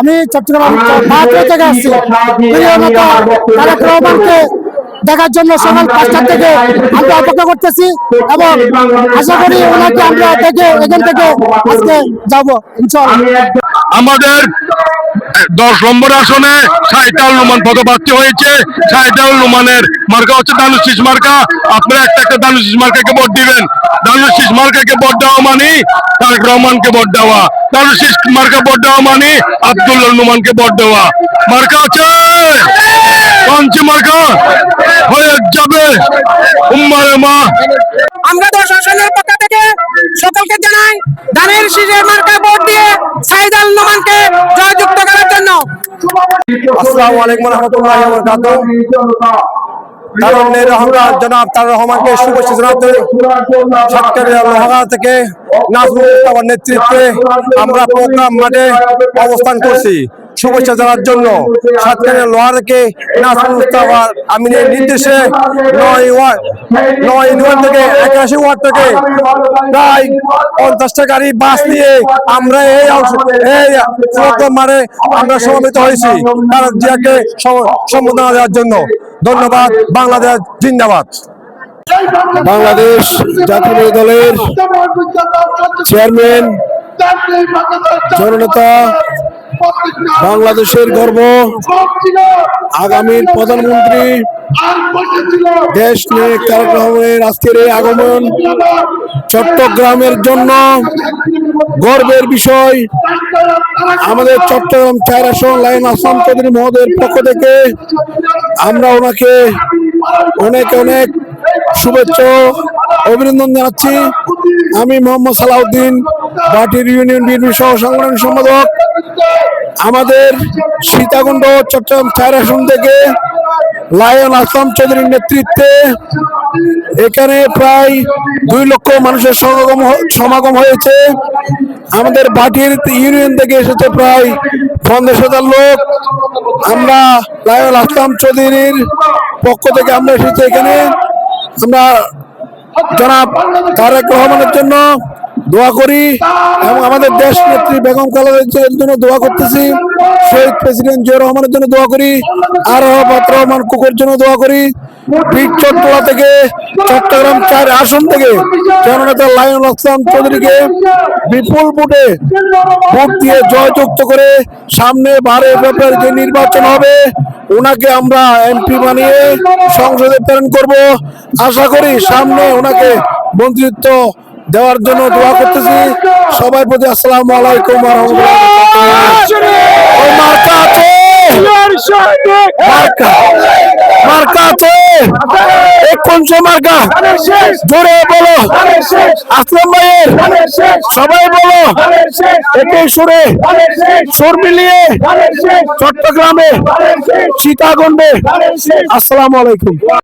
আমি চট্টগ্রাম থেকে আসছি। তারেক রহমানকে দেখার জন্য সকাল 5টা থেকে আমরা অপেক্ষা করতেছি এবং আশা করি ওনাকে আমরা দেখে এখান থেকে আজকে যাবো ইনশাআল্লাহ। আমাদের 10 নম্বর আসনে সাইদাউল রহমান পদপ্রার্থী হয়েছে। সাইদাউল রহমানের মার্কা হচ্ছে দানুশ শীষ মার্কা। আপনারা একটা দানুশ শীষ মার্কাকে ভোট দিবেন। দানুশ শীষ মার্কাকে ভোট দেওয়া মানে তারেক রহমানকে ভোট দেওয়া। দানুশ শীষ মার্কা ভোট দেওয়া মানে আব্দুল্লাহ রহমানকে ভোট দেওয়া। মার্কা আছে পঞ্চম মার্কা হয়ে যাবে উম্মারে মা। আমরা 10 আসনের পক্ষ থেকে সকলকে জানাই ধানের শীষের মার্কা ভোট দিয়ে সাইদাউল রহমানকে জয়যুক্ত করার জন্য। আসসালামু আলাইকুম ওয়া রাহমাতুল্লাহি ওয়া বারাকাতুহু। জনাব তারেক রহমানকে শুভেচ্ছা জানাতে সাতক্ষীরা লোহাগড়া থেকে নাজমুল মুস্তাফার নেতৃত্বে আমরা প্রোগ্রাম মাঠে অবস্থান করছি শুভেচ্ছা জানার জন্য। সাতক্ষীরা লোহাগড়া থেকে নাজমুল মুস্তাফার আমিনের নির্দেশে 9 ইউনিয়ন থেকে 81 ওয়ার্ড থেকে প্রায় 50টা গাড়ি বাস নিয়ে আমরা এই প্রোগ্রাম মাঠে আমরা সমবেত হয়েছি তারেক জিয়াকে সম্বোধনা দেওয়ার জন্য। ধন্যবাদ। বাংলাদেশ জিন্দাবাদ। বাংলাদেশ জাতীয় দলের চেয়ারম্যান, জননেতা, বাংলাদেশের গর্ব, আগামীর প্রধানমন্ত্রী, দেশ নিয়ে তারেক রহমানের আজকের এই আগমন চট্টগ্রামের জন্য গর্বের বিষয়। আমাদের চট্টগ্রাম 4 আসন লায়ন আহসান চৌধুরী মহোদয়ের পক্ষ থেকে আমরা ওনাকে অনেক অনেক শুভেচ্ছা অভিনন্দন জানাচ্ছি। আমি মোহাম্মদ সালাউদ্দিন, বাটির ইউনিয়ন বিএনপি সহ সাংগঠনিক সম্পাদক। আমাদের সীতাকুণ্ড চট্টগ্রাম 4 আসন থেকে লায়ন আহসান চৌধুরীর নেতৃত্বে এখানে প্রায় 2 লক্ষ মানুষের সমাগম হয়েছে। আমাদের বাটির ইউনিয়ন থেকে এসেছে প্রায় 50,000 লোক। আমরা লায়ন আহসান চৌধুরীর পক্ষ থেকে আমরা এসেছি এখানে। আমরা জনাব তারেক রহমানের জন্য দোয়া করি এবং আমাদের দেশ নেত্রী বেগম খালেদা জিয়ার জন্য দোয়া করতেছি। শহীদ প্রেসিডেন্ট জিয়া রহমানের জন্য দোয়া করি। আর রহমান কুকুরের জন্য দোয়া করি। চট্টলা থেকে চট্টগ্রাম 4 আসন থেকে জননেতা লায়ন আহসান চৌধুরীকে বিপুল ভোটে ভোট দিয়ে জয়যুক্ত করে সামনে 12 ফেব্রুয়ারি যে নির্বাচন হবে ওনাকে আমরা এমপি বানিয়ে সংসদে প্রেরণ করব। আশা করি সামনে ওনাকে মন্ত্রিত্ব দেওয়ার জন্য দোয়া করতেছি। সবার প্রতি আসসালামু আলাইকুম ওয়া রাহমাতুল্লাহ। মার্কা আছে মার্কা জোরে বলো আসলাম ভাইয়ের সবাই বলো একই সুরে সুর মিলিয়ে চট্টগ্রামে সীতাকুণ্ডে। আসসালামু আলাইকুম।